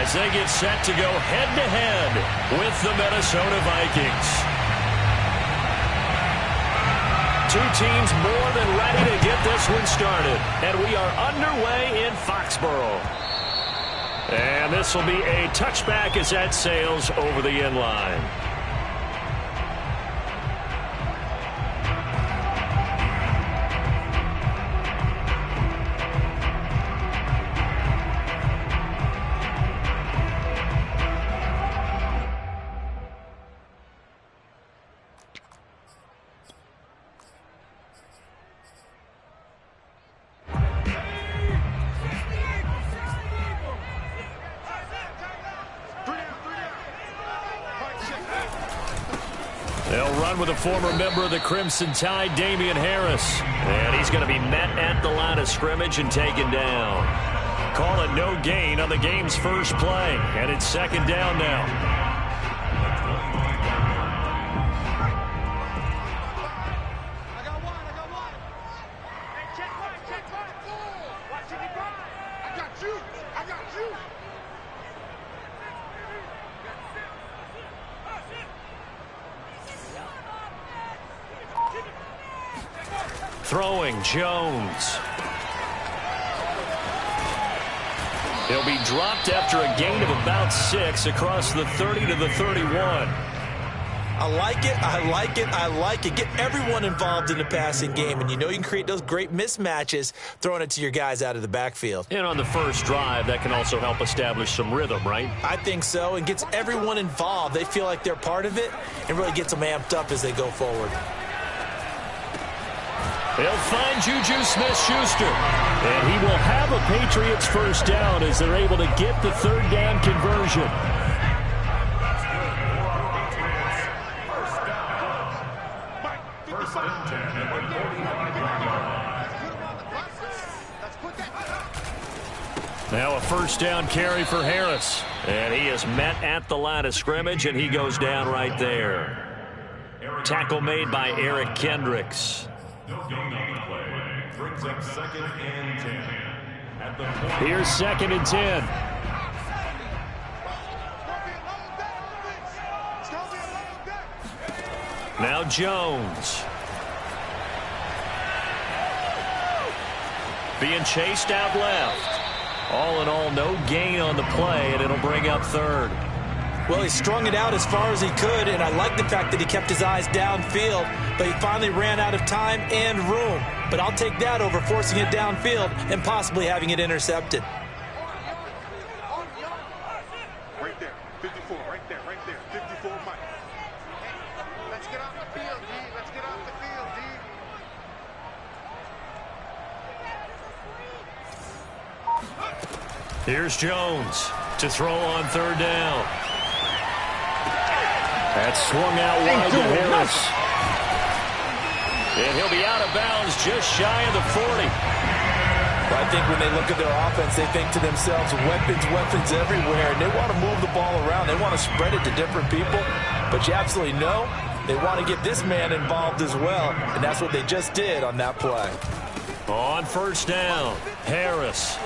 as they get set to go head-to-head with the Minnesota Vikings. Two teams more than ready to get this one started, and we are underway in Foxborough. And this will be a touchback as that sails over the end line. They'll run with a former member of the Crimson Tide, Damian Harris. And he's going to be met at the line of scrimmage and taken down. Call it no gain on the game's first play. And it's second down now. Throwing Jones. He'll be dropped after a gain of about 6 across the 30 to the 31. I like it, I like it, I like it. Get everyone involved in the passing game, and you know you can create those great mismatches throwing it to your guys out of the backfield. And on the first drive, that can also help establish some rhythm, right? I think so, and gets everyone involved. They feel like they're part of it, and really gets them amped up as they go forward. They'll find Juju Smith-Schuster, and he will have a Patriots first down as they're able to get the third down conversion. Now a first down carry for Harris, and he is met at the line of scrimmage, and he goes down right there. Tackle made by Eric Kendricks. Here's second and 10. Now Jones. Being chased out left. All in all, no gain on the play, and it'll bring up third. Well, he strung it out as far as he could, and I like the fact that he kept his eyes downfield, but he finally ran out of time and room. But I'll take that over forcing it downfield and possibly having it intercepted. Right there, 54, right there, 54, Mike. Let's get off the field, D. Let's get off the field, D. Here's Jones to throw on third down. That's swung out wide to Harris. And he'll be out of bounds just shy of the 40. Well, I think when they look at their offense, they think to themselves, weapons everywhere. And they want to move the ball around. They want to spread it to different people. But you absolutely know they want to get this man involved as well. And that's what they just did on that play. On first down, Harris.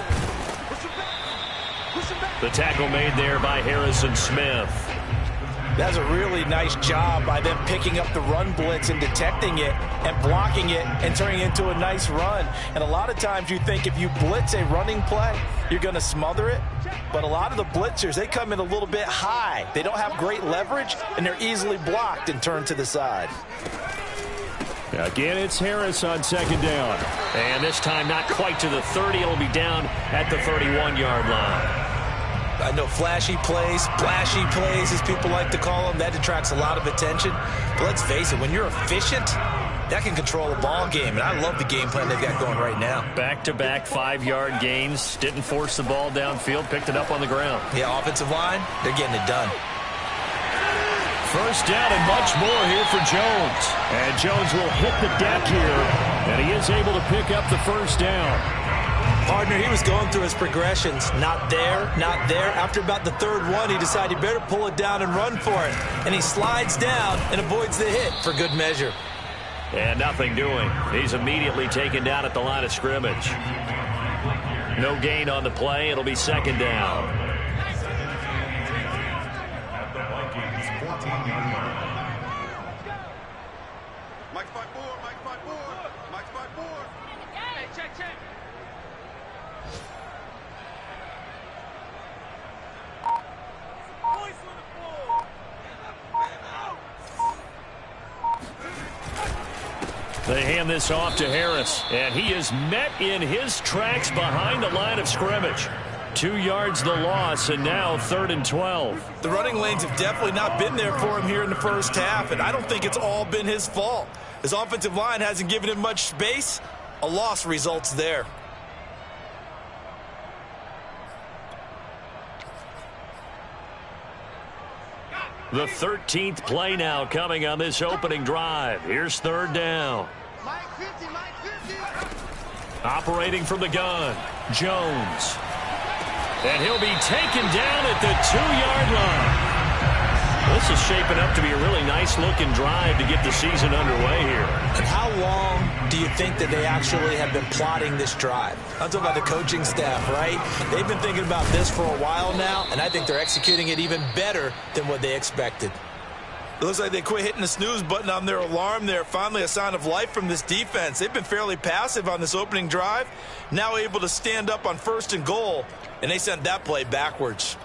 The tackle made there by Harrison Smith. That's a really nice job by them picking up the run blitz and detecting it and blocking it and turning it into a nice run. And a lot of times you think if you blitz a running play, you're going to smother it. But a lot of the blitzers, they come in a little bit high. They don't have great leverage, and they're easily blocked and turned to the side. Again, it's Harris on second down. And this time not quite to the 30. It'll be down at the 31-yard line. I know flashy plays, splashy plays, as people like to call them, that attracts a lot of attention. But let's face it, when you're efficient, that can control a ball game. And I love the game plan they've got going right now. Back-to-back 5-yard gains. Didn't force the ball downfield. Picked it up on the ground. Yeah, offensive line, they're getting it done. First down and much more here for Jones. And Jones will hit the deck here. And he is able to pick up the first down. Partner, he was going through his progressions. Not there, not there. After about the third one, he decided he better pull it down and run for it. And he slides down and avoids the hit for good measure. And nothing doing. He's immediately taken down at the line of scrimmage. No gain on the play. It'll be second down. They hand this off to Harris, and he is met in his tracks behind the line of scrimmage. 2 yards the loss, and now 3rd and 12. The running lanes have definitely not been there for him here in the first half, and I don't think it's all been his fault. His offensive line hasn't given him much space. A loss results there. The 13th play now coming on this opening drive. Here's 3rd down. Operating from the gun, Jones. And he'll be taken down at the 2-yard line. This is shaping up to be a really nice-looking drive to get the season underway here. And how long do you think that they actually have been plotting this drive? I'm talking about the coaching staff, right? They've been thinking about this for a while now, and I think they're executing it even better than what they expected. It looks like they quit hitting the snooze button on their alarm there. Finally a sign of life from this defense. They've been fairly passive on this opening drive. Now able to stand up on 1st and goal, and they sent that play backwards.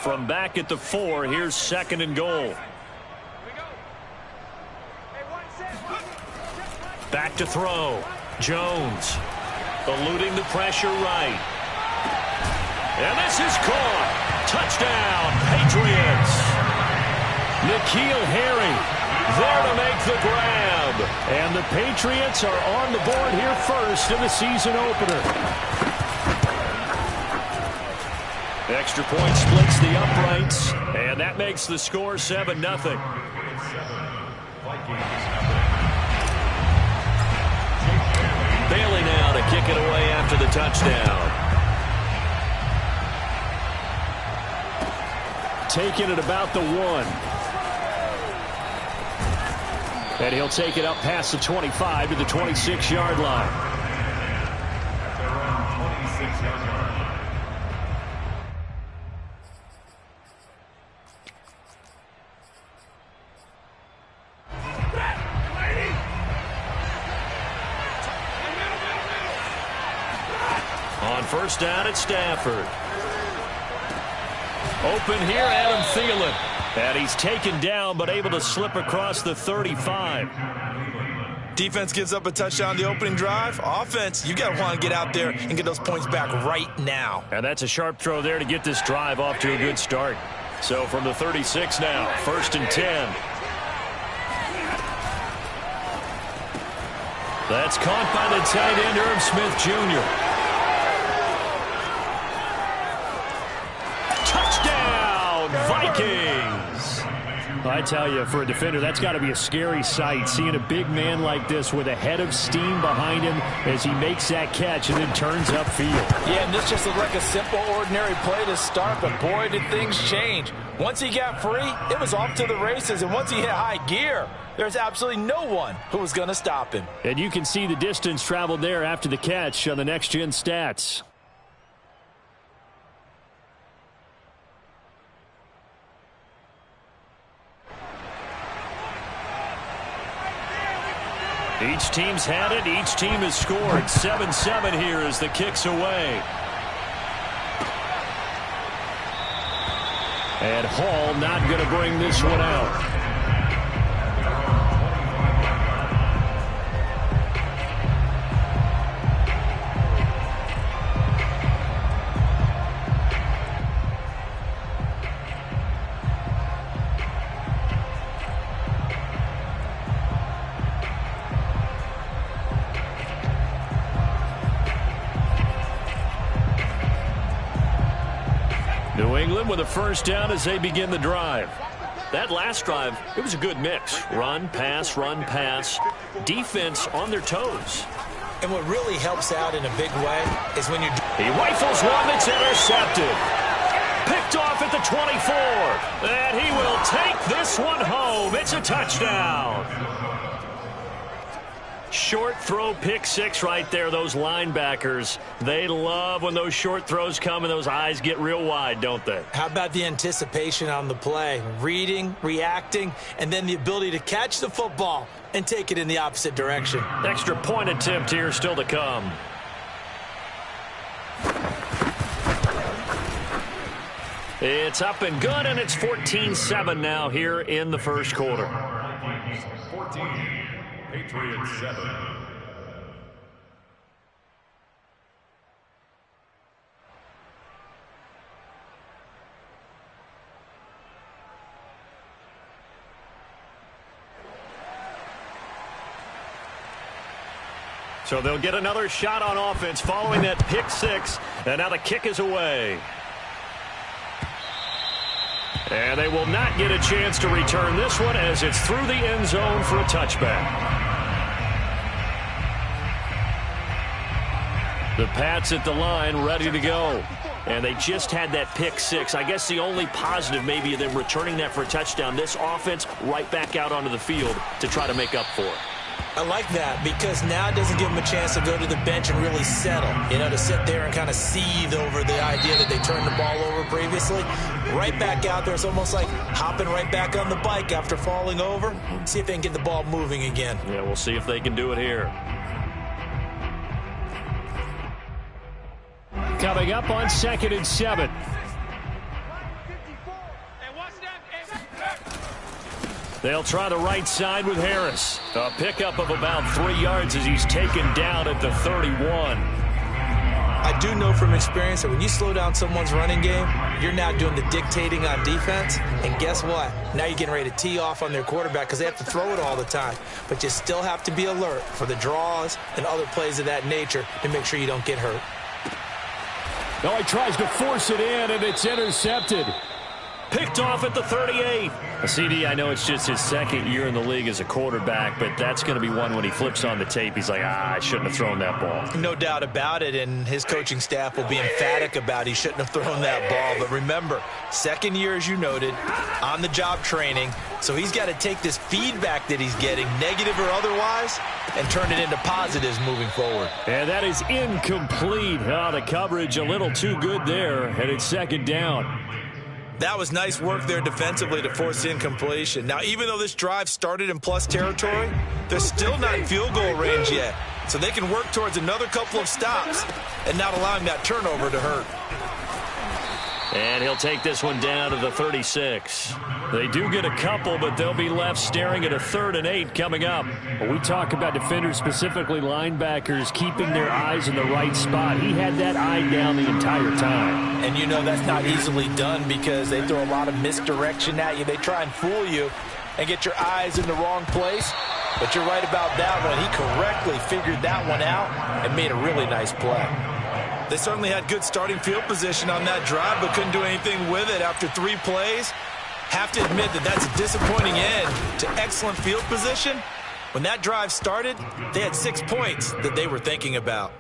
From back at the 4, here's 2nd and goal. Back to throw. Jones eluding the pressure right. And this is caught. Touchdown, Patriots. N'Keal Harry there to make the grab. And the Patriots are on the board here first in the season opener. Extra point splits the uprights, and that makes the score 7-0. Bailey now to kick it away after the touchdown. Taking it about the 1. And he'll take it up past the 25 to the 26-yard line. First down at Stafford. Open here, Adam Thielen. And he's taken down, but able to slip across the 35. Defense gives up a touchdown on the opening drive. Offense, you got to want to get out there and get those points back right now. And that's a sharp throw there to get this drive off to a good start. So from the 36 now, 1st and 10. That's caught by the tight end, Irv Smith Jr. Vikings. I tell you, for a defender, that's got to be a scary sight, seeing a big man like this with a head of steam behind him as he makes that catch and then turns upfield. Yeah, and this just looked like a simple, ordinary play to start, but boy, did things change. Once he got free, it was off to the races, and once he hit high gear, there's absolutely no one who was going to stop him. And you can see the distance traveled there after the catch on the next-gen stats. Each team's had it. Each team has scored. 7-7 here as the kick's away. And Hall not going to bring this one out. New England with a first down as they begin the drive. That last drive, it was a good mix. Run, pass, defense on their toes. And what really helps out in a big way is when you're... He rifles one that's intercepted. Picked off at the 24. And he will take this one home. It's a touchdown. Short throw pick six right there. Those linebackers, they love when those short throws come and those eyes get real wide, don't they? How about the anticipation on the play? Reading, reacting, and then the ability to catch the football and take it in the opposite direction. Extra point attempt here still to come. It's up and good, and it's 14-7 now here in the first quarter. 14, Patriots 7. So they'll get another shot on offense following that pick six, and now the kick is away. And they will not get a chance to return this one as it's through the end zone for a touchback. The Pats at the line ready to go. And they just had that pick six. I guess the only positive maybe of them returning that for a touchdown. This offense right back out onto the field to try to make up for it. I like that because now it doesn't give them a chance to go to the bench and really settle, to sit there and kind of seethe over the idea that they turned the ball over previously. Right back out there, it's almost like hopping right back on the bike after falling over. See if they can get the ball moving again. Yeah, we'll see if they can do it here. Coming up on 2nd and 7. They'll try the right side with Harris. A pickup of about 3 yards as he's taken down at the 31. I do know from experience that when you slow down someone's running game, you're now doing the dictating on defense. And guess what? Now you're getting ready to tee off on their quarterback because they have to throw it all the time. But you still have to be alert for the draws and other plays of that nature to make sure you don't get hurt. No, he tries to force it in, and it's intercepted. Picked off at the 38. CD, I know it's just his second year in the league as a quarterback, but that's going to be one when he flips on the tape. He's like, I shouldn't have thrown that ball. No doubt about it, and his coaching staff will be emphatic about he shouldn't have thrown that ball. But remember, second year, as you noted, on-the-job training, so he's got to take this feedback that he's getting, negative or otherwise, and turn it into positives moving forward. And that is incomplete. The coverage a little too good there, and it's second down. That was nice work there defensively to force incompletion. Now, even though this drive started in plus territory, they're still not in field goal range yet. So they can work towards another couple of stops and not allowing that turnover to hurt. And he'll take this one down to the 36. They do get a couple, but they'll be left staring at a 3rd and 8 coming up. When we talk about defenders, specifically linebackers, keeping their eyes in the right spot. He had that eye down the entire time. And that's not easily done because they throw a lot of misdirection at you. They try and fool you and get your eyes in the wrong place. But you're right about that one. He correctly figured that one out and made a really nice play. They certainly had good starting field position on that drive, but couldn't do anything with it after 3 plays. Have to admit that that's a disappointing end to excellent field position. When that drive started, they had 6 points that they were thinking about.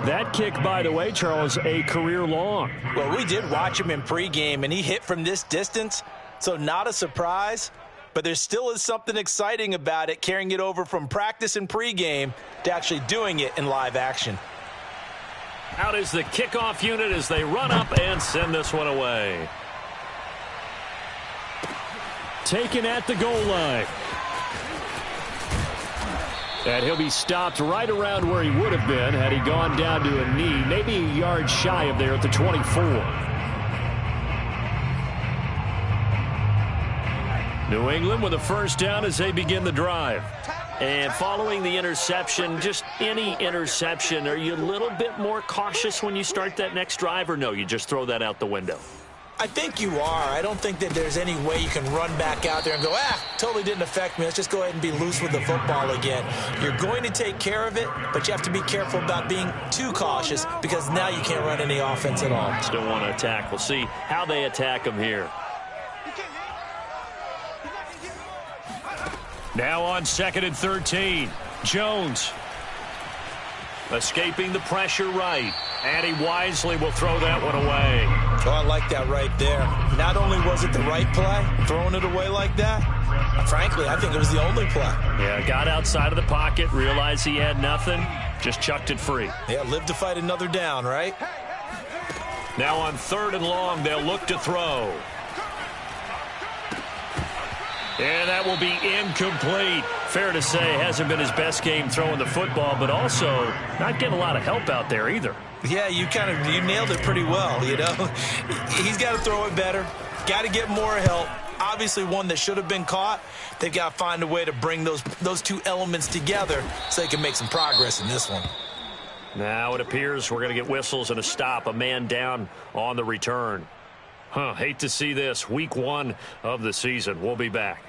That kick, by the way, Charles, a career long. Well, we did watch him in pregame, and he hit from this distance, so not a surprise. But there still is something exciting about it, carrying it over from practice and pregame to actually doing it in live action. Out is the kickoff unit as they run up and send this one away. Taken at the goal line. And he'll be stopped right around where he would have been had he gone down to a knee, maybe a yard shy of there at the 24. New England with a first down as they begin the drive. And following the interception, just any interception, are you a little bit more cautious when you start that next drive, or no, you just throw that out the window? I think you are. I don't think that there's any way you can run back out there and go, totally didn't affect me. Let's just go ahead and be loose with the football again. You're going to take care of it, but you have to be careful about being too cautious because now you can't run any offense at all. Still want to attack. We'll see how they attack them here. Now on 2nd and 13. Jones escaping the pressure right. And he wisely will throw that one away. Oh, I like that right there. Not only was it the right play, throwing it away like that, Frankly, I think it was the only play. Yeah, got outside of the pocket, realized he had nothing, just chucked it free. Yeah, live to fight another down, right? Now on 3rd and long, they'll look to throw. And that will be incomplete. Fair to say, hasn't been his best game throwing the football, but also not getting a lot of help out there either. Yeah, you nailed it pretty well, you know. He's got to throw it better. Got to get more help. Obviously one that should have been caught. They've got to find a way to bring those two elements together so they can make some progress in this one. Now it appears we're going to get whistles and a stop. A man down on the return. Hate to see this. Week 1 of the season. We'll be back.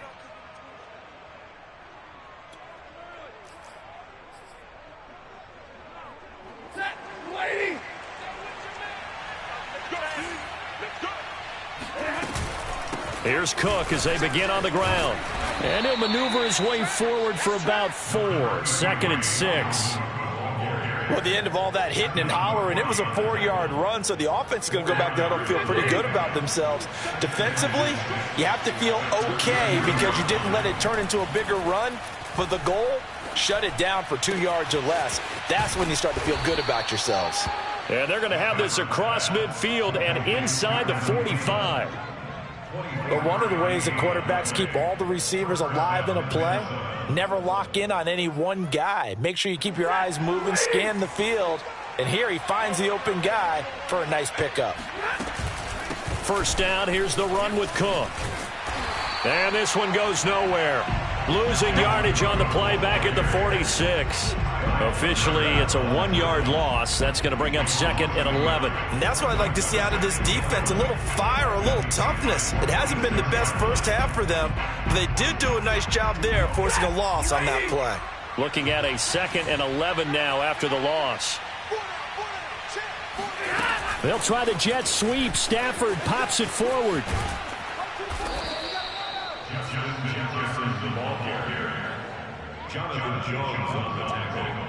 Here's Cook as they begin on the ground. And he'll maneuver his way forward for about 4. 2nd and 6. Well, at the end of all that hitting and hollering, it was a 4-yard run, so the offense is going to go back there and feel pretty good about themselves. Defensively, you have to feel okay because you didn't let it turn into a bigger run. But the goal, shut it down for 2 yards or less. That's when you start to feel good about yourselves. And they're going to have this across midfield and inside the 45. But one of the ways the quarterbacks keep all the receivers alive in a play, never lock in on any one guy. Make sure you keep your eyes moving, scan the field. And here he finds the open guy for a nice pickup. 1st down, here's the run with Cook. And this one goes nowhere. Losing yardage on the play back at the 46. Officially, it's a 1-yard loss. That's going to bring up 2nd and 11. And that's what I'd like to see out of this defense, a little fire, a little toughness. It hasn't been the best first half for them, but they did do a nice job there forcing a loss on that play. Looking at a 2nd and 11 now after the loss. They'll try the jet sweep. Stafford pops it forward. Jonathan Jones on the tackle.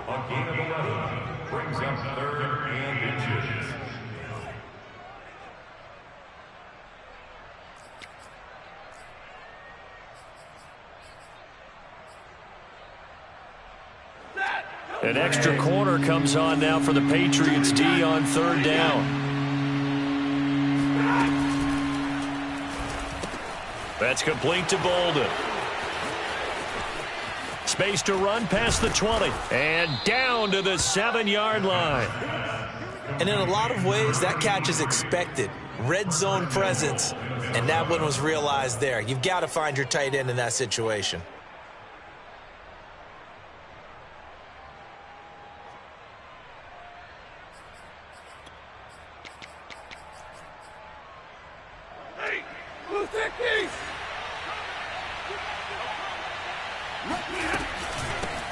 A gain of 11 brings up 3rd and inches. An extra corner comes on now for the Patriots D on 3rd down. That's complete to Bolden. Space to run past the 20. And down to the 7-yard line. And in a lot of ways, that catch is expected. Red zone presence. And that one was realized there. You've got to find your tight end in that situation.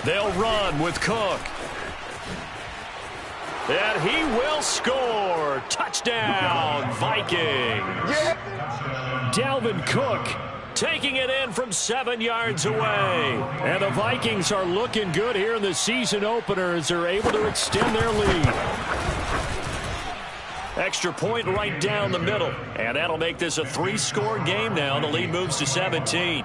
They'll run with Cook. And he will score. Touchdown, Vikings. Dalvin Cook taking it in from 7 yards away. And the Vikings are looking good here in the season opener as they're able to extend their lead. Extra point right down the middle. And that'll make this a 3-score game now. The lead moves to 17.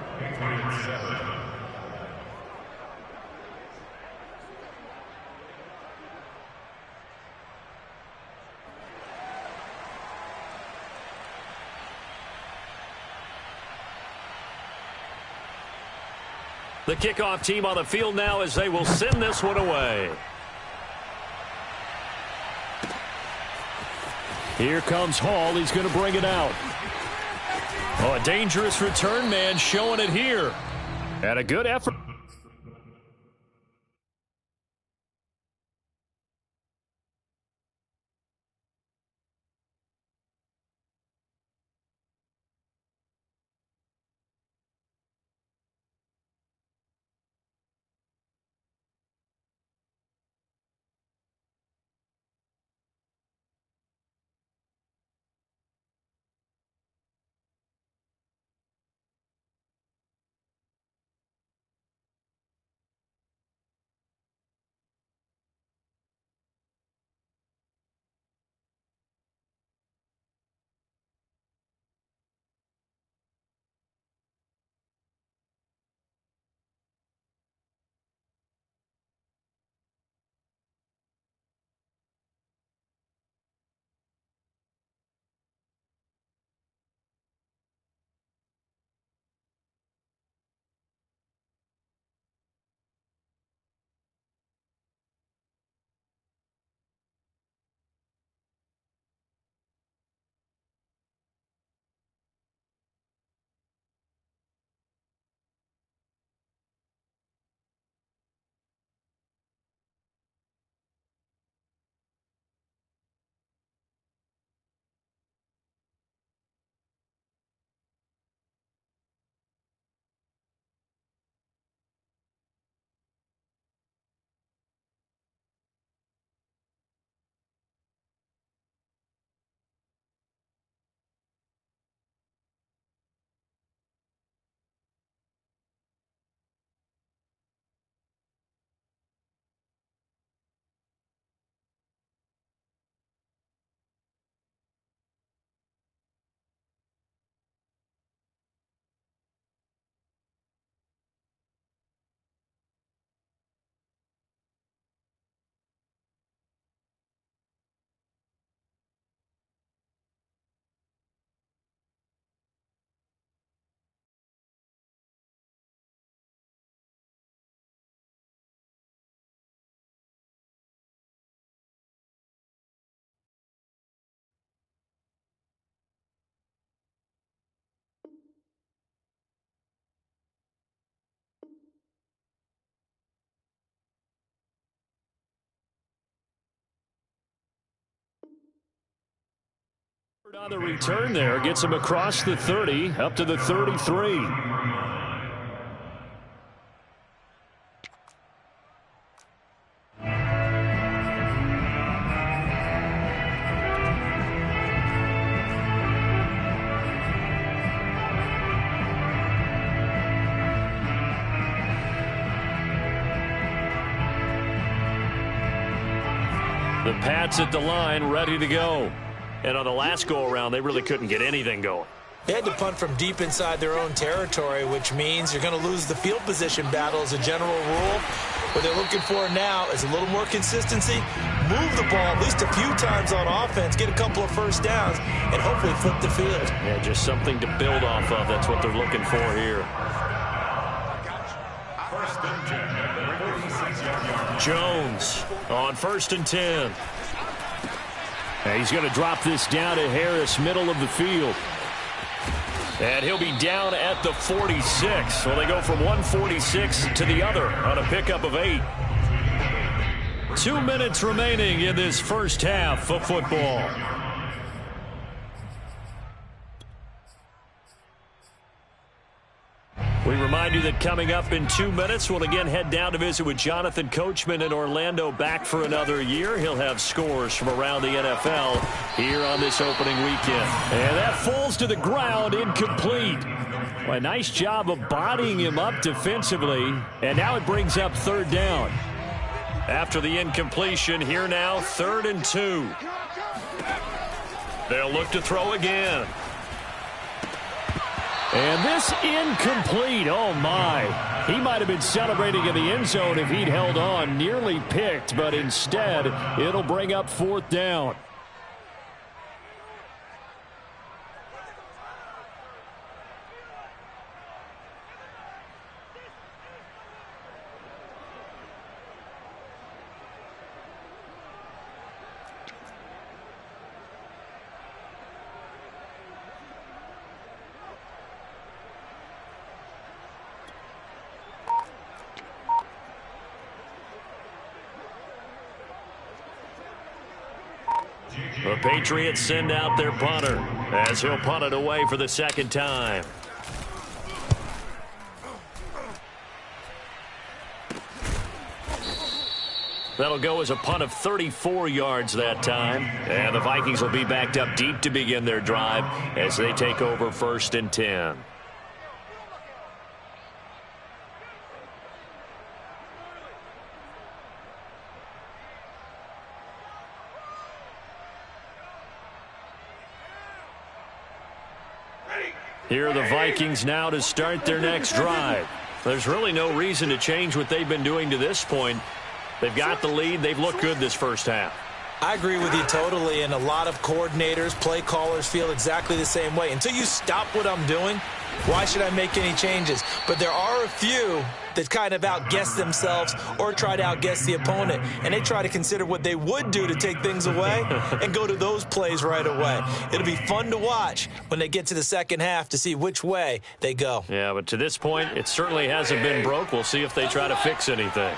The kickoff team on the field now as they will send this one away. Here comes Hall. He's going to bring it out. Oh, a dangerous return man showing it here. And a good effort. On the return there, gets him across the 30, up to the 33. The Pats at the line, ready to go. And on the last go-around, they really couldn't get anything going. They had to punt from deep inside their own territory, which means you're going to lose the field position battle as a general rule. What they're looking for now is a little more consistency, move the ball at least a few times on offense, get a couple of first downs, and hopefully flip the field. Yeah, just something to build off of. That's what they're looking for here. Jones on 1st and 10. And he's going to drop this down to Harris, middle of the field. And he'll be down at the 46. So they go from 146 to the other on a pickup of 8. 2 minutes remaining in this first half of football. We remind you that coming up in 2 minutes, we'll again head down to visit with Jonathan Coachman in Orlando, back for another year. He'll have scores from around the NFL here on this opening weekend. And that falls to the ground, incomplete. Well, a nice job of bodying him up defensively, and now it brings up 3rd down. After the incompletion, here now, 3rd and 2. They'll look to throw again. And this incomplete. Oh, my. He might have been celebrating in the end zone if he'd held on. Nearly picked, but instead, it'll bring up 4th down. The Patriots send out their punter as he'll punt it away for the 2nd time. That'll go as a punt of 34 yards that time. And the Vikings will be backed up deep to begin their drive as they take over 1st and 10. Here are the Vikings now to start their next drive. There's really no reason to change what they've been doing to this point. They've got the lead. They've looked good this first half. I agree with you totally, and a lot of coordinators, play callers feel exactly the same way. Until you stop what I'm doing, why should I make any changes? But there are a few that kind of outguess themselves or try to outguess the opponent, and they try to consider what they would do to take things away and go to those plays right away. It'll be fun to watch when they get to the second half to see which way they go. Yeah, but to this point, it certainly hasn't been broke. We'll see if they try to fix anything.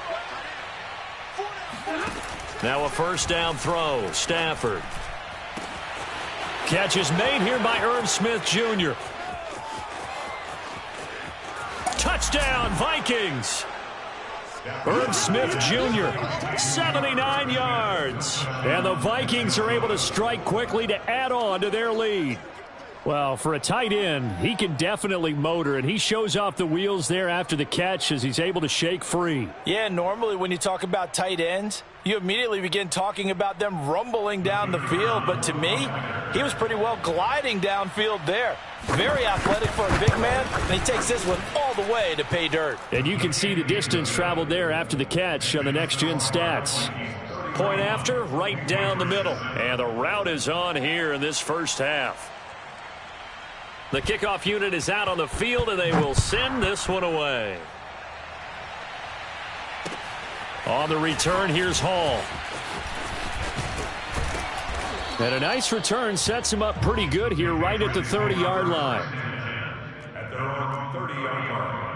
Now a first down throw. Stafford. Catch is made here by Irv Smith Jr. Touchdown, Vikings. Irv Smith Jr., 79 yards. And the Vikings are able to strike quickly to add on to their lead. Well, for a tight end, he can definitely motor, and he shows off the wheels there after the catch as he's able to shake free. Yeah, normally when you talk about tight ends, you immediately begin talking about them rumbling down the field. But to me, he was pretty well gliding downfield there. Very athletic for a big man, and he takes this one all the way to pay dirt. And you can see the distance traveled there after the catch on the next-gen stats. Point after, right down the middle. And the route is on here in this first half. The kickoff unit is out on the field, and they will send this one away. On the return, here's Hall. And a nice return sets him up pretty good here right at the 30-yard line. At their own 30-yard line.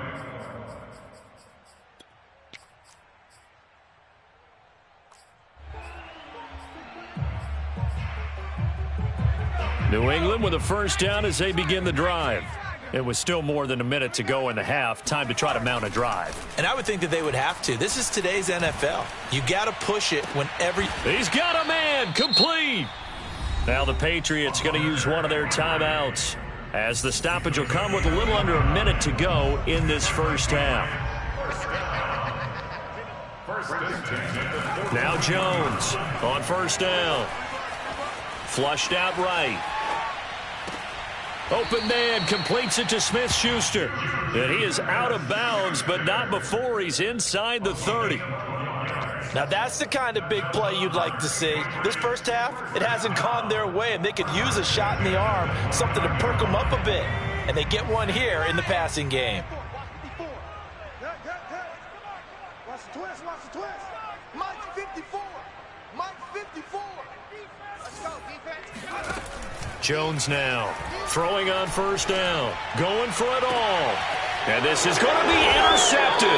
New England with a first down as they begin the drive. It was still more than a minute to go in the half. Time to try to mount a drive. And I would think that they would have to. This is today's NFL. You got to push it whenever. He's got a man. Complete. Now the Patriots going to use one of their timeouts, as the stoppage will come with a little under a minute to go in this first half. Now Jones on first down. Flushed out right. Open man completes it to Smith-Schuster. And he is out of bounds, but not before he's inside the 30. Now that's the kind of big play you'd like to see. This first half, it hasn't gone their way, and they could use a shot in the arm, something to perk them up a bit. And they get one here in the passing game. Watch the twist, watch the twist. Mike 54. Mike 54. Let's go, defense. Jones now throwing on first down, going for it all. And this is going to be intercepted.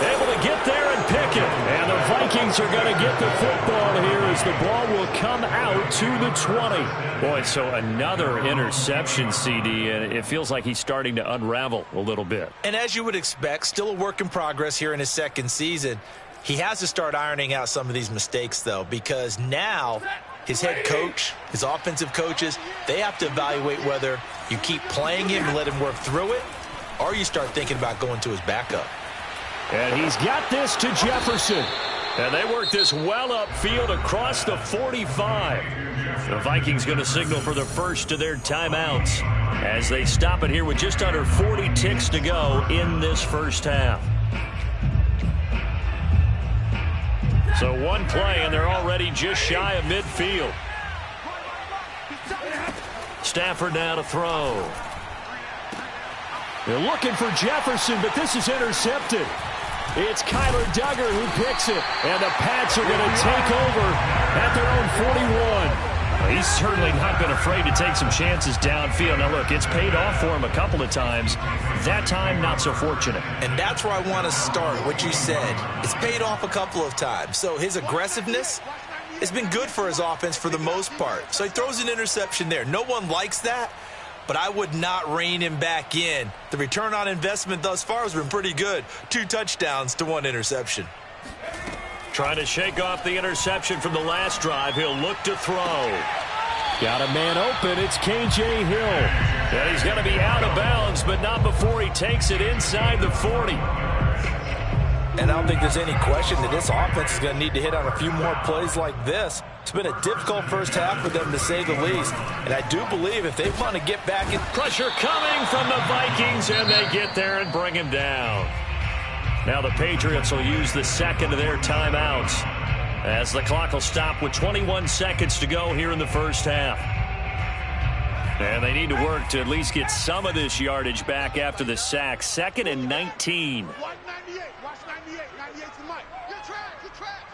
Able to get there and pick it. And the Vikings are going to get the football here as the ball will come out to the 20. Boy, so another interception, CD, and it feels like he's starting to unravel a little bit. And as you would expect, still a work in progress here in his second season. He has to start ironing out some of these mistakes, though, because now his head coach, his offensive coaches, they have to evaluate whether you keep playing him and let him work through it, or you start thinking about going to his backup. And he's got this to Jefferson. And they work this well upfield across the 45. The Vikings going to signal for the first of their timeouts as they stop it here with just under 40 ticks to go in this first half. So one play, and they're already just shy of midfield. Stafford now to throw. They're looking for Jefferson, but this is intercepted. It's Kyler Duggar who picks it, and the Pats are going to take over at their own 41. Well, he's certainly not been afraid to take some chances downfield. Now, look, it's paid off for him a couple of times. That time, not so fortunate. And that's where I want to start, what you said. It's paid off a couple of times. So his aggressiveness has been good for his offense for the most part. So he throws an interception there. No one likes that, but I would not rein him back in. The return on investment thus far has been pretty good. 2 touchdowns to 1 interception. Trying to shake off the interception from the last drive. He'll look to throw. Got a man open. It's KJ Hill. And he's going to be out of bounds, but not before he takes it inside the 40. And I don't think there's any question that this offense is going to need to hit on a few more plays like this. It's been a difficult first half for them, to say the least. And I do believe if they want to get back in... Pressure coming from the Vikings, and they get there and bring him down. Now the Patriots will use the second of their timeouts as the clock will stop with 21 seconds to go here in the first half. And they need to work to at least get some of this yardage back after the sack. 2nd and 19. Watch 98. Watch 98. 98 to Mike. Good track. Good track.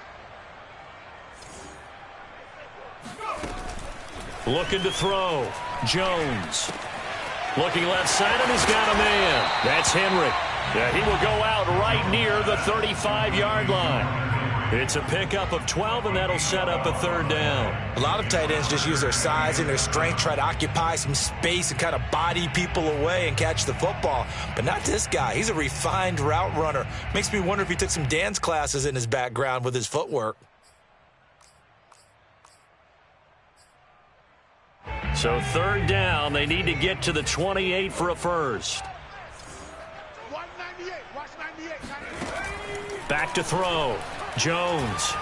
Looking to throw. Jones. Looking left side, and he's got a man. That's Henry. Yeah, he will go out right near the 35-yard line. It's a pickup of 12, and that'll set up a 3rd down. A lot of tight ends just use their size and their strength, try to occupy some space and kind of body people away and catch the football. But not this guy. He's a refined route runner. Makes me wonder if he took some dance classes in his background with his footwork. So 3rd down, they need to get to the 28 for a first. Watch 98. Watch 98. 98. Back to throw. Jones.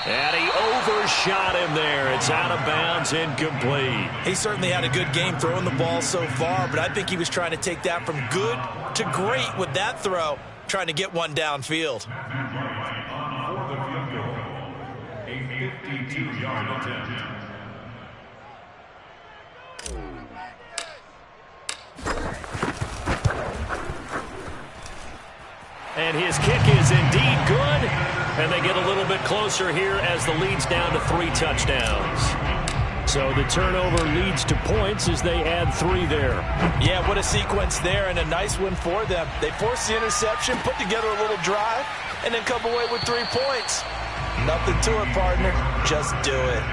And he overshot him there. It's out of bounds, incomplete. He certainly had a good game throwing the ball so far, but I think he was trying to take that from good to great with that throw, trying to get one downfield. A 52-yard attempt. And his kick is indeed good. And they get a little bit closer here as the lead's down to 3 touchdowns. So the turnover leads to points as they add 3 there. Yeah, what a sequence there, and a nice one for them. They forced the interception, put together a little drive, and then come away with 3 points. Nothing to it, partner. Just do it.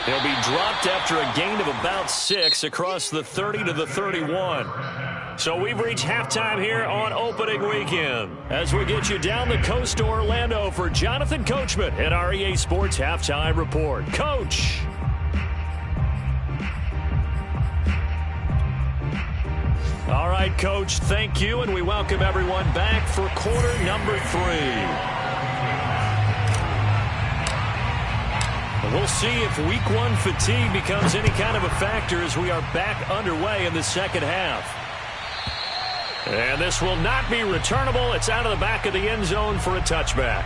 He'll be dropped after a gain of about 6 across the 30 to the 31. So we've reached halftime here on opening weekend as we get you down the coast to Orlando for Jonathan Coachman at our EA Sports Halftime Report. Coach. All right, Coach, thank you, and we welcome everyone back for quarter number 3. We'll see if week 1 fatigue becomes any kind of a factor as we are back underway in the second half. And this will not be returnable. It's out of the back of the end zone for a touchback.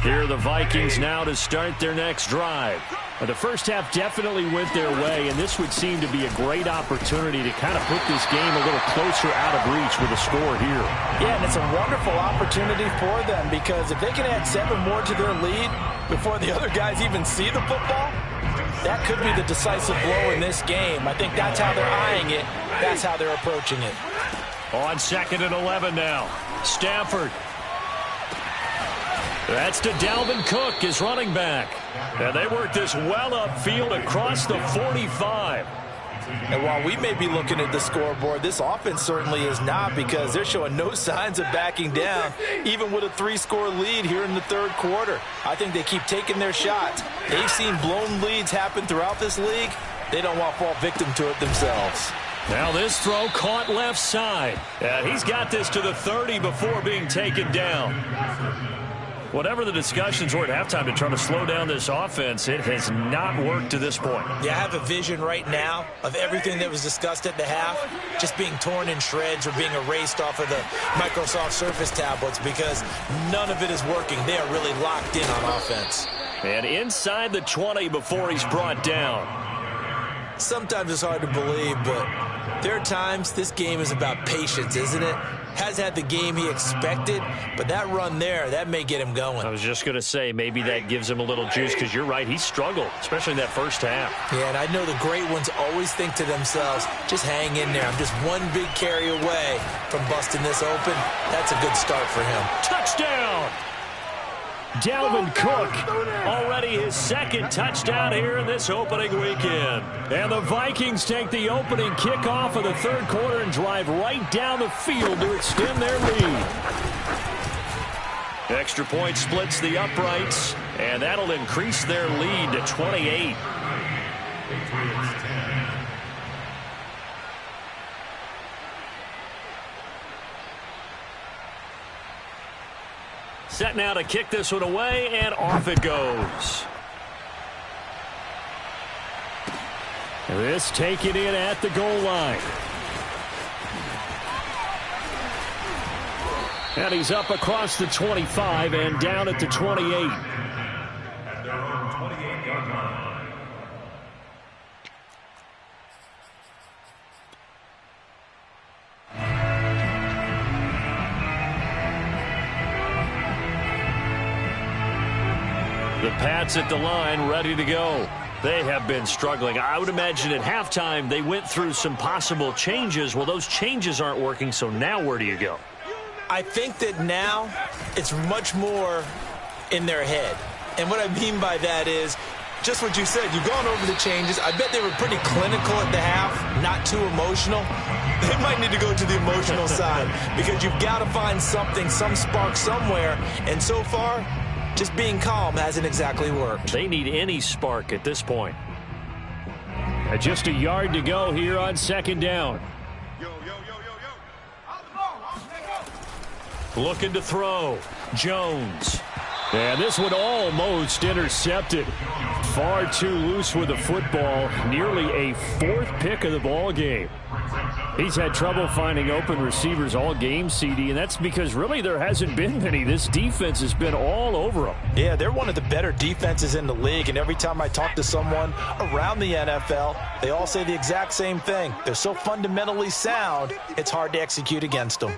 Here are the Vikings now to start their next drive. The first half definitely went their way, and this would seem to be a great opportunity to kind of put this game a little closer out of reach with a score here. Yeah, and it's a wonderful opportunity for them because if they can add 7 more to their lead before the other guys even see the football, that could be the decisive blow in this game. I think that's how they're eyeing it. That's how they're approaching it. On 2nd and 11 now. Stafford. That's to Dalvin Cook, his running back. And they work this well upfield across the 45. And while we may be looking at the scoreboard, this offense certainly is not because they're showing no signs of backing down, even with a 3-score lead here in the third quarter. I think they keep taking their shots. They've seen blown leads happen throughout this league. They don't want to fall victim to it themselves. Now this throw caught left side. He's got this to the 30 before being taken down. Whatever the discussions were at halftime to try to slow down this offense, it has not worked to this point. Yeah, I have a vision right now of everything that was discussed at the half just being torn in shreds or being erased off of the Microsoft Surface tablets because none of it is working. They are really locked in on offense. And inside the 20 before he's brought down. Sometimes it's hard to believe, but there are times this game is about patience, isn't it? Has had the game he expected, but that run there, that may get him going. I was just going to say, maybe that gives him a little juice because you're right, he struggled, especially in that first half. Yeah, and I know the great ones always think to themselves, just hang in there. I'm just one big carry away from busting this open. That's a good start for him. Touchdown! Dalvin Cook, already his 2nd touchdown here in this opening weekend. And the Vikings take the opening kickoff of the third quarter and drive right down the field to extend their lead. Extra point splits the uprights, and that'll increase their lead to 28. Set now to kick this one away, and off it goes. This taken in at the goal line. And he's up across the 25 and down at the 28. At their own 28-yard line. The Pats at the line, ready to go. They have been struggling. I would imagine at halftime they went through some possible changes. Well, those changes aren't working, so now where do you go? I think that now it's much more in their head. And what I mean by that is just what you said. You've gone over the changes. I bet they were pretty clinical at the half, not too emotional. They might need to go to the emotional side because you've got to find something, some spark somewhere. And so far, just being calm hasn't exactly worked. They need any spark at this point. Just a yard to go here on 2nd down. Looking to throw. Jones. And this one almost intercepted. Far too loose with the football. Nearly a fourth pick of the ball game. He's had trouble finding open receivers all game, CD, and that's because really there hasn't been many. This defense has been all over them. Yeah, they're one of the better defenses in the league, and every time I talk to someone around the NFL, they all say the exact same thing. They're so fundamentally sound, it's hard to execute against them.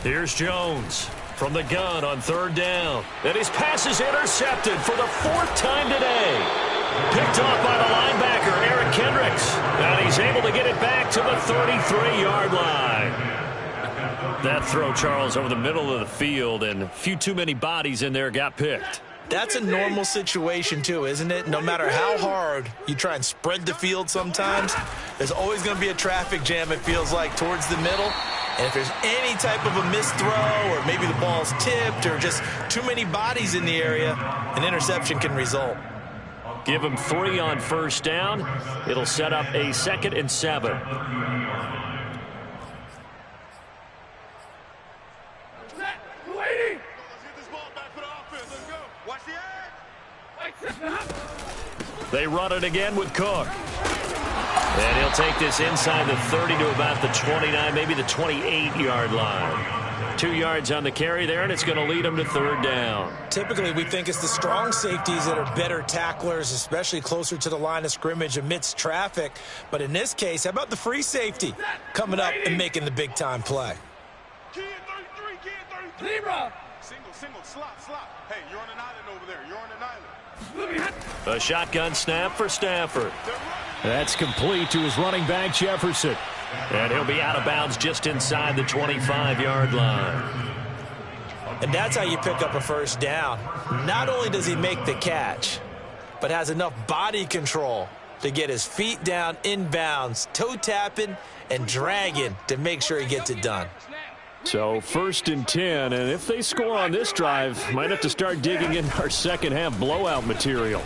Here's Jones from the gun on third down. And his pass is intercepted for the fourth time today. Picked off by the linebacker, Eric Kendricks. And he's able to get it back to the 33-yard line. That throw, Charles, over the middle of the field, and a few too many bodies in there got picked. That's a normal situation, too, isn't it? No matter how hard you try and spread the field sometimes, there's always going to be a traffic jam, it feels like, towards the middle. And if there's any type of a missed throw or maybe the ball's tipped or just too many bodies in the area, an interception can result. Give him 3 on first down. It'll set up a 2nd and 7. They run it again with Cook. And he'll take this inside the 30 to about the 29, maybe the 28-yard line. 2 yards on the carry there, and it's going to lead him to third down. Typically, we think it's the strong safeties that are better tacklers, especially closer to the line of scrimmage amidst traffic. But in this case, how about the free safety coming up and making the big-time play? Kid 33, kid 33. Single, slot. Hey, you're on an island over there. You're on an island. A shotgun snap for Stafford. That's complete to his running back, Jefferson. And he'll be out of bounds just inside the 25-yard line. And that's how you pick up a first down. Not only does he make the catch, but has enough body control to get his feet down inbounds, toe tapping and dragging to make sure he gets it done. So 1st and 10, and if they score on this drive, might have to start digging in our second half blowout material.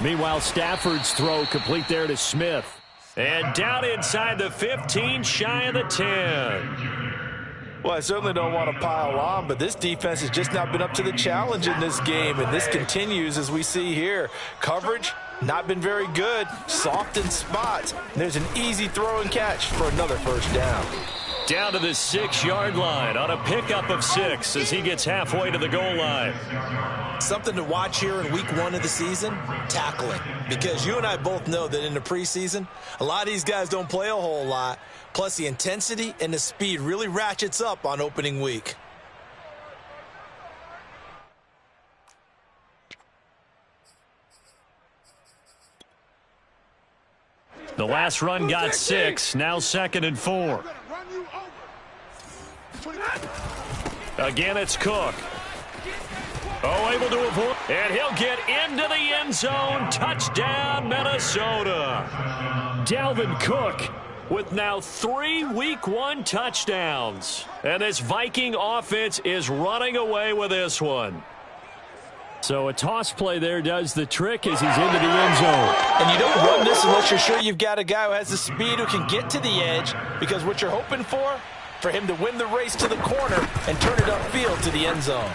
Meanwhile, Stafford's throw complete there to Smith. And down inside the 15, shy of the 10. Well, I certainly don't want to pile on, but this defense has just not been up to the challenge in this game, and this continues as we see here. Coverage, not been very good. Soft in spots. There's an easy throw and catch for another first down. Down to the 6-yard line on a pickup of 6 as he gets halfway to the goal line. Something to watch here in week 1 of the season, tackling. Because you and I both know that in the preseason, a lot of these guys don't play a whole lot. Plus, the intensity and the speed really ratchets up on opening week. The last run got 6, now 2nd and 4. Again, it's Cook. Able to avoid. And he'll get into the end zone. Touchdown, Minnesota. Dalvin Cook with now 3 week 1 touchdowns. And this Viking offense is running away with this one. So a toss play there does the trick as he's into the end zone. And you don't run this unless you're sure you've got a guy who has the speed who can get to the edge, because what you're hoping for him to win the race to the corner and turn it upfield to the end zone.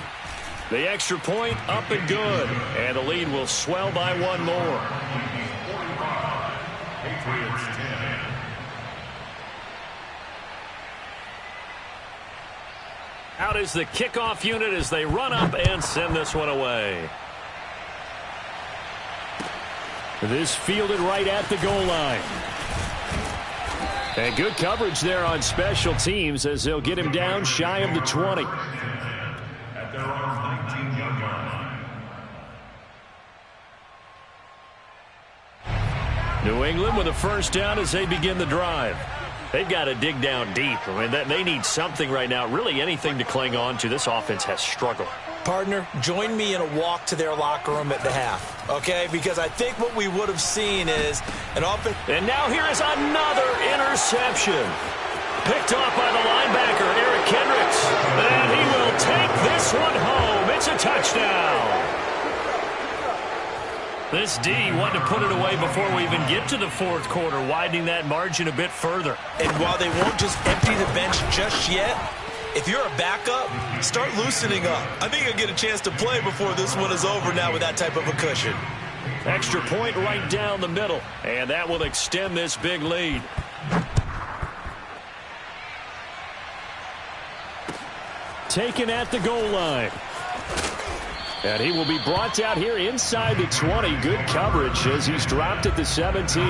The extra point up and good. And the lead will swell by 1 more. Patriots 10. Out is the kickoff unit as they run up and send this one away. This fielded right at the goal line. And good coverage there on special teams as they'll get him down shy of the 20. At their own 19-yard line. New England with a first down as they begin the drive. They've got to dig down deep. I mean, they need something right now, really anything to cling on to. This offense has struggled. Partner, join me in a walk to their locker room at the half, okay? Because I think what we would have seen is an offense. And now here is another interception. Picked off by the linebacker, Eric Kendricks. And he will take this one home. It's a touchdown. This D wanted to put it away before we even get to the fourth quarter, widening that margin a bit further. And while they won't just empty the bench just yet, if you're a backup, start loosening up. I think you'll get a chance to play before this one is over now with that type of a cushion. Extra point right down the middle, and that will extend this big lead. Taken at the goal line. And he will be brought down here inside the 20. Good coverage as he's dropped at the 17.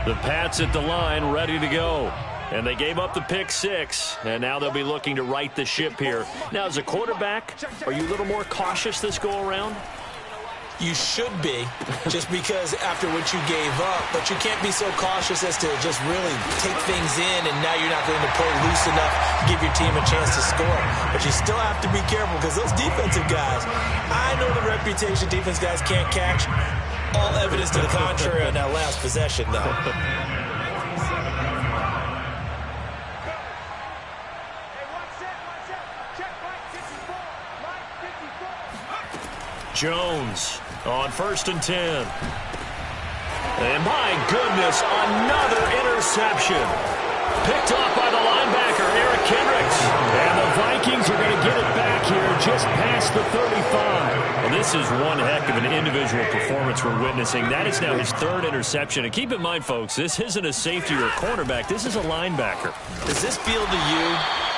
The Pats at the line, ready to go. And they gave up the pick 6, and now they'll be looking to right the ship here. Now, as a quarterback, are you a little more cautious this go-around? You should be, just because after what you gave up, but you can't be so cautious as to just really take things in, and now you're not going to play loose enough to give your team a chance to score. But you still have to be careful because those defensive guys, I know the reputation defense guys can't catch. All evidence to the contrary on that last possession, though. Jones on 1st and 10. And my goodness, another interception. Picked off by the linebacker, Eric Kendricks. And the Vikings are going to get it back here just past the 35. Well, this is one heck of an individual performance we're witnessing. That is now his 3rd interception. And keep in mind, folks, this isn't a safety or a cornerback. This is a linebacker. Does this feel to you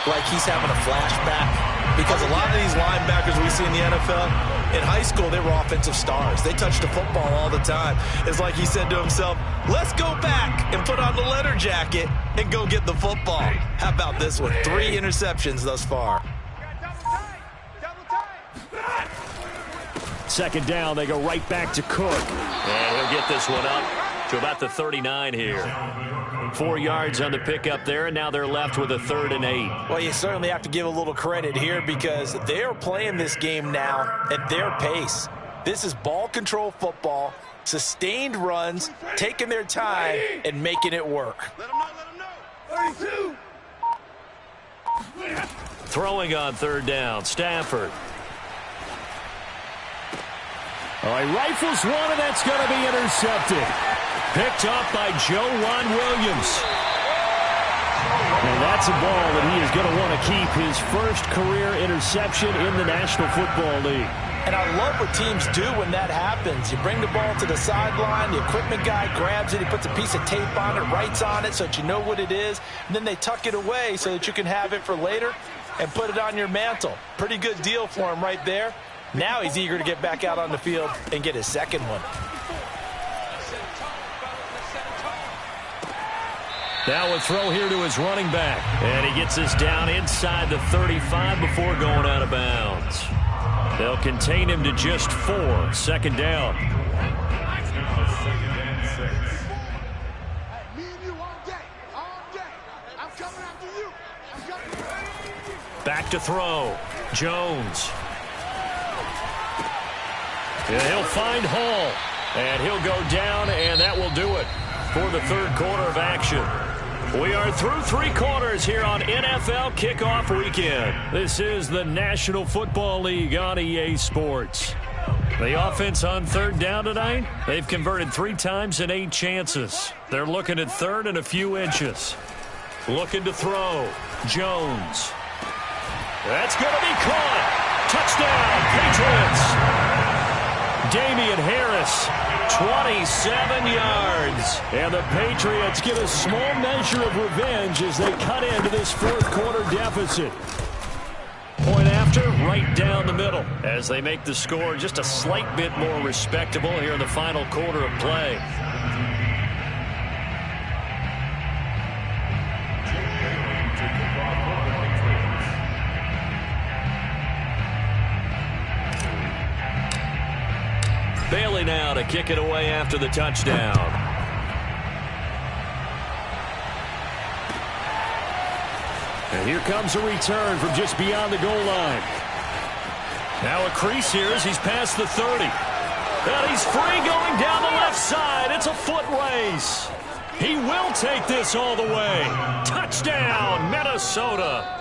like he's having a flashback? Because a lot of these linebackers we see in the NFL, in high school, they were offensive stars. They touched the football all the time. It's like he said to himself, let's go back and put on the leather jacket and go get the football. How about this one? 3 interceptions thus far. Second down, they go right back to Cook. And he'll get this one up to about the 39 here. 4 yards on the pickup there, and now they're left with a 3rd and 8. Well, you certainly have to give a little credit here because they're playing this game now at their pace. This is ball control football, sustained runs, taking their time, and making it work. Let them know. 32. Throwing on 3rd down, Stafford. All right, rifles one, and that's going to be intercepted. Picked up by Juwan Williams. And that's a ball that he is going to want to keep, his first career interception in the National Football League. And I love what teams do when that happens. You bring the ball to the sideline, the equipment guy grabs it, he puts a piece of tape on it, writes on it so that you know what it is, and then they tuck it away so that you can have it for later and put it on your mantle. Pretty good deal for him right there. Now he's eager to get back out on the field and get his second one. Now a throw here to his running back. And he gets this down inside the 35 before going out of bounds. They'll contain him to just 4. 2nd down. Me and you all day. I'm coming after you. Back to throw. Jones. And he'll find Hall. And he'll go down, and that will do it for the 3rd quarter of action. We are through 3 quarters here on NFL Kickoff Weekend. This is the National Football League on EA Sports. The offense on 3rd down tonight, they've converted 3 times in 8 chances. They're looking at 3rd and a few inches. Looking to throw. Jones. That's going to be caught. Touchdown, Patriots. Damian Harris, 27 yards. And the Patriots get a small measure of revenge as they cut into this 4th quarter deficit. Point after, right down the middle, as they make the score just a slight bit more respectable here in the final quarter of play. Bailey now to kick it away after the touchdown. And here comes a return from just beyond the goal line. Now a crease here as he's past the 30. And he's free going down the left side. It's a foot race. He will take this all the way. Touchdown, Minnesota.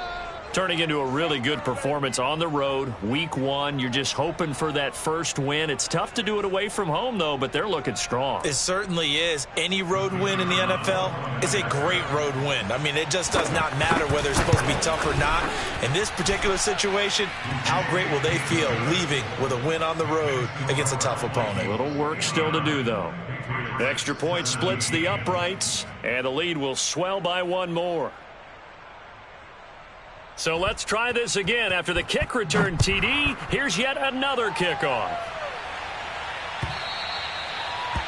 Turning into a really good performance on the road. Week 1, you're just hoping for that first win. It's tough to do it away from home, though, but they're looking strong. It certainly is. Any road win in the NFL is a great road win. I mean, it just does not matter whether it's supposed to be tough or not. In this particular situation, how great will they feel leaving with a win on the road against a tough opponent? A little work still to do, though. The extra point splits the uprights, and the lead will swell by one more. So let's try this again. After the kick return TD, here's yet another kickoff.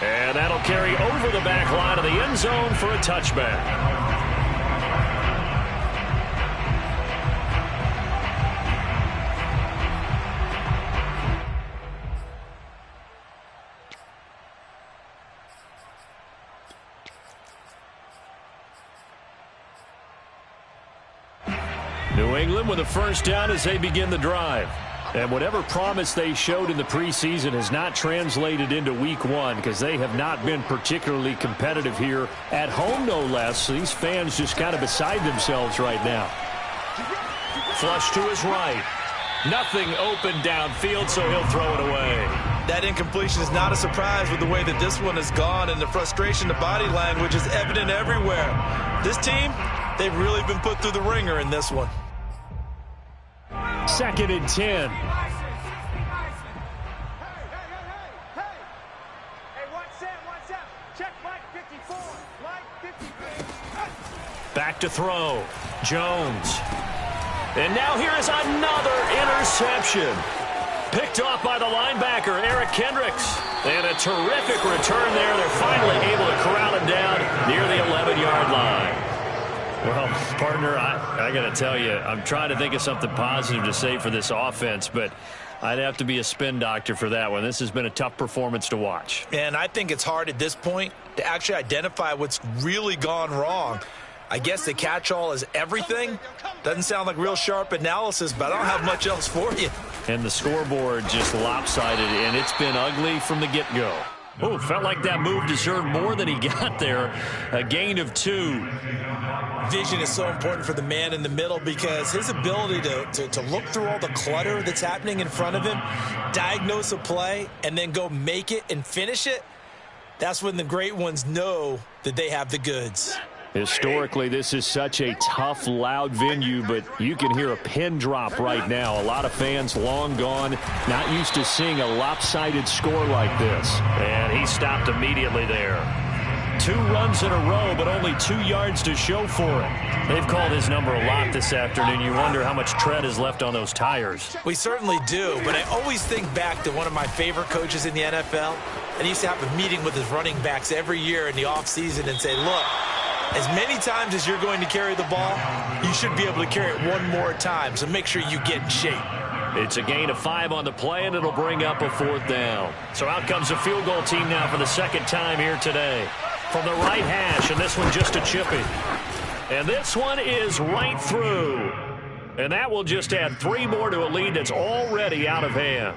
And that'll carry over the back line of the end zone for a touchback. New England with a first down as they begin the drive. And whatever promise they showed in the preseason has not translated into week 1 because they have not been particularly competitive here at home, no less. So these fans just kind of beside themselves right now. Flush to his right. Nothing open downfield, so he'll throw it away. That incompletion is not a surprise with the way that this one has gone, and the frustration, the body language is evident everywhere. This team, they've really been put through the ringer in this one. 2nd and 10. Back to throw. Jones. And now here is another interception. Picked off by the linebacker, Eric Kendricks. And a terrific return there. They're finally able to corral him down near the 11-yard line. Well, partner, I got to tell you, I'm trying to think of something positive to say for this offense, but I'd have to be a spin doctor for that one. This has been a tough performance to watch. And I think it's hard at this point to actually identify what's really gone wrong. I guess the catch-all is everything. Doesn't sound like real sharp analysis, but I don't have much else for you. And the scoreboard just lopsided, and it's been ugly from the get-go. Oh, felt like that move deserved more than he got there. A gain of 2. Vision is so important for the man in the middle because his ability to look through all the clutter that's happening in front of him, diagnose a play, and then go make it and finish it, that's when the great ones know that they have the goods. Historically, this is such a tough, loud venue, but you can hear a pin drop right now. A lot of fans long gone, not used to seeing a lopsided score like this. And he stopped immediately there. 2 runs in a row, but only 2 yards to show for it. They've called his number a lot this afternoon. You wonder how much tread is left on those tires. We certainly do, but I always think back to one of my favorite coaches in the NFL. And he used to have a meeting with his running backs every year in the offseason and say, look, as many times as you're going to carry the ball, you should be able to carry it one more time, so make sure you get in shape. It's a gain of 5 on the play, and it'll bring up a 4th down. So out comes the field goal team now for the 2nd time here today. From the right hash, and this one just a chippy. And this one is right through. And that will just add 3 more to a lead that's already out of hand.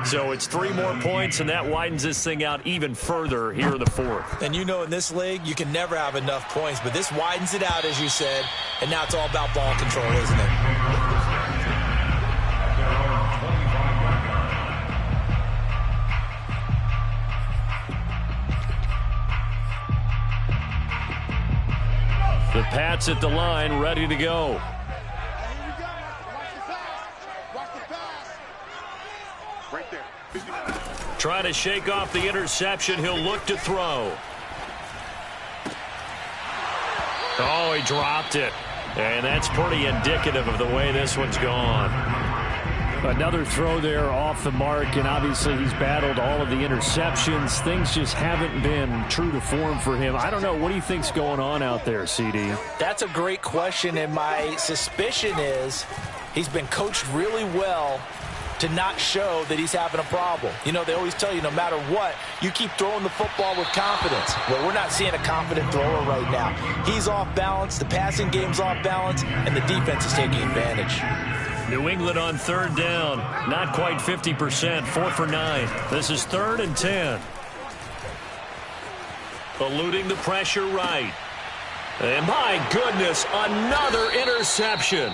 So it's 3 more points, and that widens this thing out even further here in the 4th. And you know in this league, you can never have enough points, but this widens it out, as you said, and now it's all about ball control, isn't it? The Pats at the line, ready to go. Trying to shake off the interception. He'll look to throw. Oh, he dropped it. And that's pretty indicative of the way this one's gone. Another throw there off the mark, and obviously he's battled all of the interceptions. Things just haven't been true to form for him. I don't know. What do you think's going on out there, CD? That's a great question, and my suspicion is he's been coached really well to not show that he's having a problem. You know, they always tell you no matter what, you keep throwing the football with confidence. Well, we're not seeing a confident thrower right now. He's off balance, the passing game's off balance, and the defense is taking advantage. New England on third down. Not quite 50%. 4 for 9. This is 3rd and 10. Eluding the pressure right. And my goodness, another interception.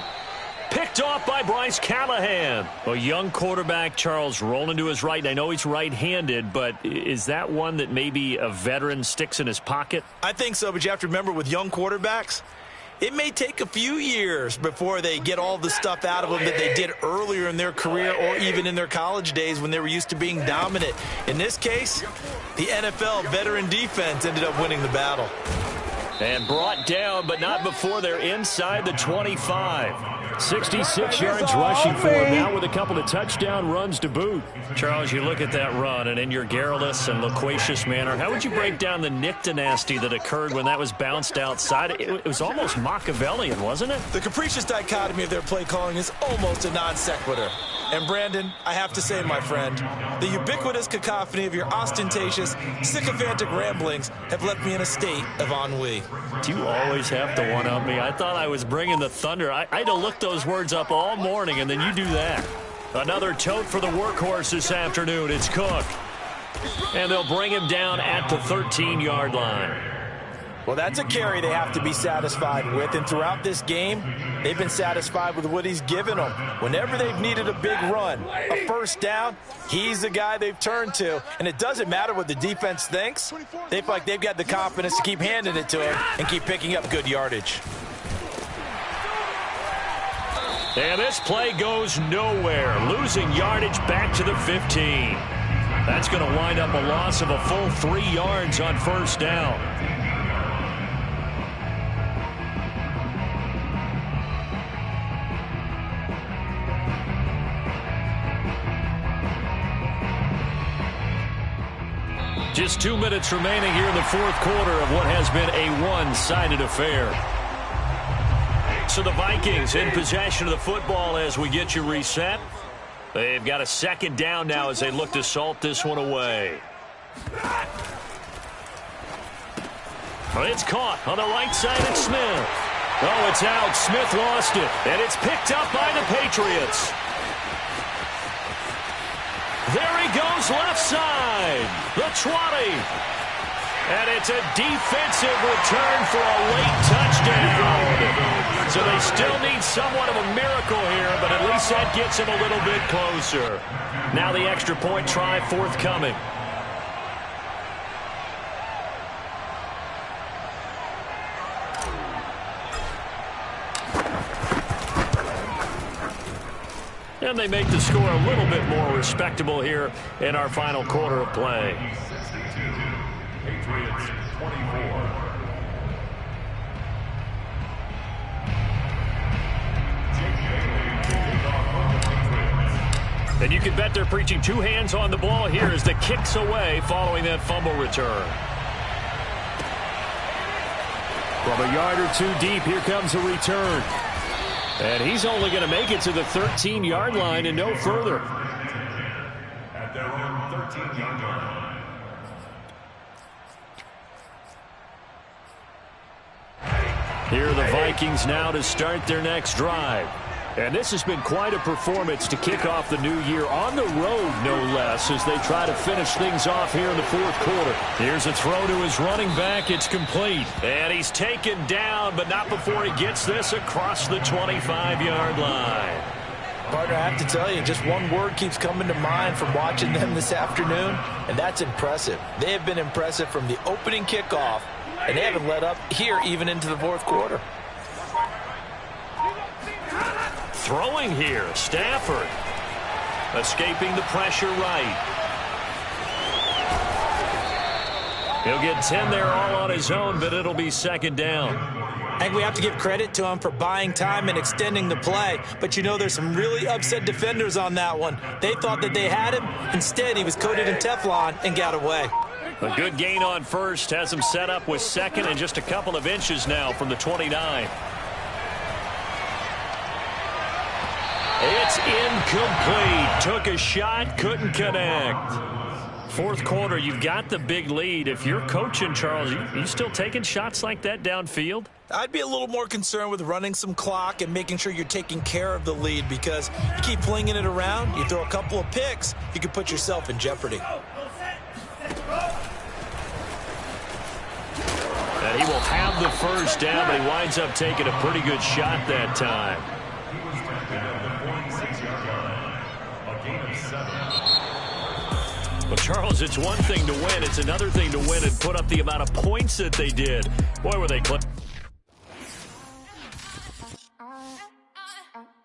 Picked off by Bryce Callahan. A young quarterback, Charles, rolling to his right. I know he's right-handed, but is that one that maybe a veteran sticks in his pocket? I think so, but you have to remember with young quarterbacks, it may take a few years before they get all the stuff out of them that they did earlier in their career or even in their college days when they were used to being dominant. In this case, the NFL veteran defense ended up winning the battle. And brought down, but not before they're inside the 25. 66 yards rushing for him now with a couple of touchdown runs to boot. Charles, you look at that run, and in your garrulous and loquacious manner, how would you break down the Nick dynasty that occurred when that was bounced outside? It was almost Machiavellian, wasn't it? The capricious dichotomy of their play calling is almost a non sequitur. And Brandon, I have to say, my friend, the ubiquitous cacophony of your ostentatious, sycophantic ramblings have left me in a state of ennui. Do you always have to one-up me? I thought I was bringing the thunder. I had to look those words up all morning, and then you do that. Another tote for the workhorse this afternoon. It's Cook. And they'll bring him down at the 13-yard line. Well, that's a carry they have to be satisfied with, and throughout this game, they've been satisfied with what he's given them. Whenever they've needed a big run, a first down, he's the guy they've turned to, and it doesn't matter what the defense thinks. They feel like they've got the confidence to keep handing it to him and keep picking up good yardage. And this play goes nowhere, losing yardage back to the 15. That's going to wind up a loss of a full 3 yards on first down. Just 2 minutes remaining here in the fourth quarter of what has been a one-sided affair. So the Vikings in possession of the football as we get you reset. They've got a second down now as they look to salt this one away. It's caught on the right side of Smith. Oh, it's out. Smith lost it. And it's picked up by the Patriots. There he goes, left side, the 20. And it's a defensive return for a late touchdown. So they still need somewhat of a miracle here, but at least that gets him a little bit closer. Now the extra point try forthcoming. And they make the score a little bit more respectable here in our final quarter of play. Patriots 24. And you can bet they're preaching 2 hands on the ball here as the kick's away following that fumble return. From a yard or 2 deep, here comes a return. And he's only going to make it to the 13-yard line and no further. At their own 13-yard line. Here are the Vikings now to start their next drive. And this has been quite a performance to kick off the new year on the road, no less, as they try to finish things off here in the fourth quarter. Here's a throw to his running back. It's complete. And he's taken down, but not before he gets this across the 25-yard line. Partner, I have to tell you, just one word keeps coming to mind from watching them this afternoon, and that's impressive. They have been impressive from the opening kickoff, and they haven't let up here even into the fourth quarter. Throwing here, Stafford. Escaping the pressure right. He'll get 10 there all on his own, but it'll be second down. I think we have to give credit to him for buying time and extending the play. But, you know, there's some really upset defenders on that one. They thought that they had him. Instead, he was coated in Teflon and got away. A good gain on first has him set up with second and just a couple of inches now from the 29. It's incomplete. Took a shot, couldn't connect. Fourth quarter, you've got the big lead. If you're coaching, Charles, you still taking shots like that downfield? I'd be a little more concerned with running some clock and making sure you're taking care of the lead, because you keep flinging it around, you throw a couple of picks, you can put yourself in jeopardy. And he will have the first down, but he winds up taking a pretty good shot that time. He was tackled at the 46-yard line. A gain of 7. Well, Charles, it's one thing to win. It's another thing to win and put up the amount of points that they did. Boy, were they close.